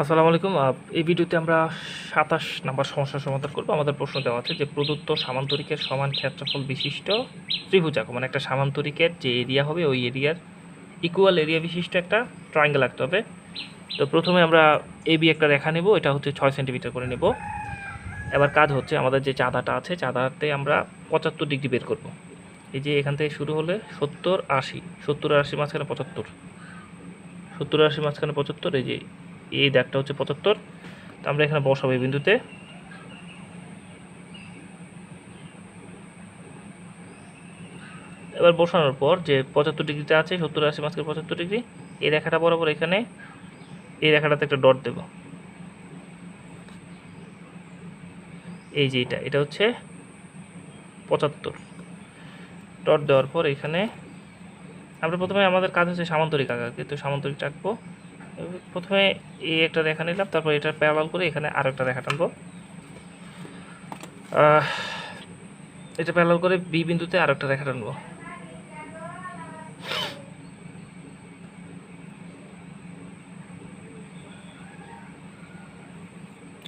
আসসালামু আলাইকুম। এই ভিডিওতে আমরা ২৭ নাম্বার সমস্যার সমাধান করব। আমাদের প্রশ্ন দেওয়া আছে যে প্রদত্ত সামান্তরিকের সমান ক্ষেত্রফল বিশিষ্ট ত্রিভুজ আঁকো। মানে একটা সামান্তরিকের যে এরিয়া হবে ওই এরিয়ার ইকুয়াল এরিয়া বিশিষ্ট একটা ট্রায়াঙ্গেল আঁকতে হবে। তো প্রথমে আমরা এবি একটা রেখা নেব, এটা হচ্ছে ৬ সেন্টিমিটার করে নেব। এবার কাজ হচ্ছে আমাদের যে চাঁদাটা আছে চাঁদাতে আমরা ৭৫ ডিগ্রি বের করব। এই যে এখান থেকে শুরু হলে ৭০ ৮০, ৭০ আর ৮০ মাঝখানে ৭৫, ৭০ আর ৮০ মাঝখানে ৭৫, এই যে এই দাগটা হচ্ছে ৭৫। তো আমরা এখানে বসাবো এই বিন্দুতে। এবার বসানোর পর যে ৭৫ ডিগ্রিতে আছে ৭০ ৮০ মাঝখানে ৭৫ ডিগ্রি, এই রেখাটা বরাবর এখানে এই রেখাটাতে একটা ডট দেব। এই যে এটা হচ্ছে ৭৫। ডট দেওয়ার পর এখানে আমরা প্রথমে আমাদের কাজ হচ্ছে সামান্তরিক আঁকা, তো সামান্তরিক আঁকবো। প্রথমে এই একটা রেখা নিলাম, তারপর এটা প্যারালাল করে এখানে আরও একটা রেখা টানবো। এটা প্যারালাল করে বি বিন্দুতে আরও একটা রেখা টানবো।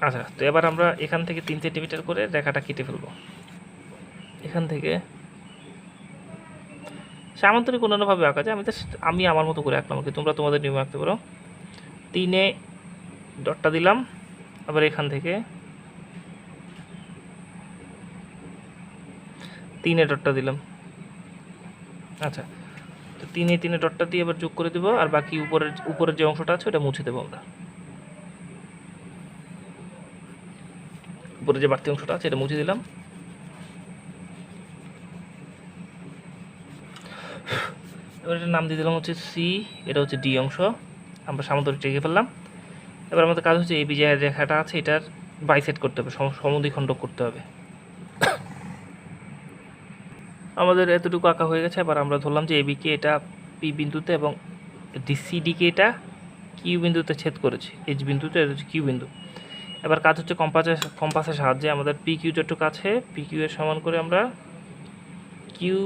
আচ্ছা, তো এবার আমরা এখান থেকে ৩ সেন্টিমিটার করে রেখাটা কেটে ফেলবো। এখান থেকে সামান্তরিক অন্যান্যভাবে আঁকা যায়, আমি আমার মতো করে আঁকলাম, ওকে তোমরা তোমাদের নিয়মে আঁকতে পারো। ৩-এ ডটটা দিলাম, আবার এখান থেকে ৩-এ ডটটা দিলাম। আচ্ছা, তো ৩-এ ডটটা দিয়ে এবার যোগ করে দেবো, আর বাকি উপরের যে অংশটা আছে ওটা মুছে দেবো আমরা। উপরে যে বাড়তি অংশটা আছে এটা মুছে দিলাম। এবার এটার নাম দিয়ে দিলাম হচ্ছে সি, এটা হচ্ছে ডি অংশ। আমরা সামান্তরিক এঁকে ফেললাম। এবার আমাদের কাজ হচ্ছে এই যে রেখাটা আছে এটার বাইসেট করতে হবে, সমদ্বিখণ্ডক করতে হবে। আমাদের এতটুকু আঁকা হয়ে গেছে। এবার আমরা ধরলাম যে এবিকে এটা পি বিন্দুতে এবং সিডিকে এটা কিউ বিন্দুতে ছেদ করেছে, এইচ বিন্দুতে, এটা হচ্ছে কিউ বিন্দু। এবার কাজ হচ্ছে কম্পাসের সাহায্যে আমাদের পি কিউ যেটুকু আছে পি কিউ এর সমান করে আমরা কিউ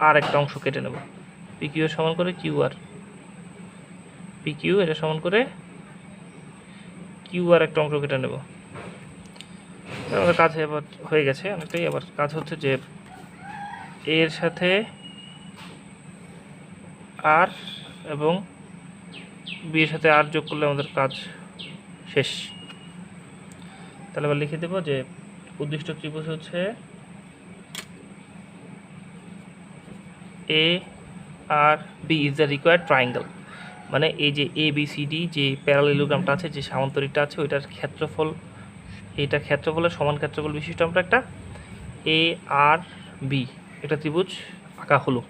আর একটা অংশ কেটে নেব। পি কিউ এর সমান করে কিউ আর, পি কিউ এটা সমান করে কিউ আর একটা অংশ কেটে নেব। আমাদের কাজ এবার হয়ে গেছে অনেকটাই। আবার কাজ হচ্ছে যে এর সাথে আর এবং বি এর সাথে আর যোগ করলে আমাদের কাজ শেষ। তাহলে এবার লিখে দেব যে উদ্দিষ্ট ত্রিভুজ হচ্ছে A R B is the required triangle. মানে এই যে এ বি সি ডি যে প্যারালেলোগ্রামটা আছে, যে সামান্তরিকটা আছে, ওইটার ক্ষেত্রফল, এটা ক্ষেত্রফলের সমান ক্ষেত্রফল বিশিষ্ট আমরা একটা এ আর বি একটা ত্রিভুজ আঁকা হলো।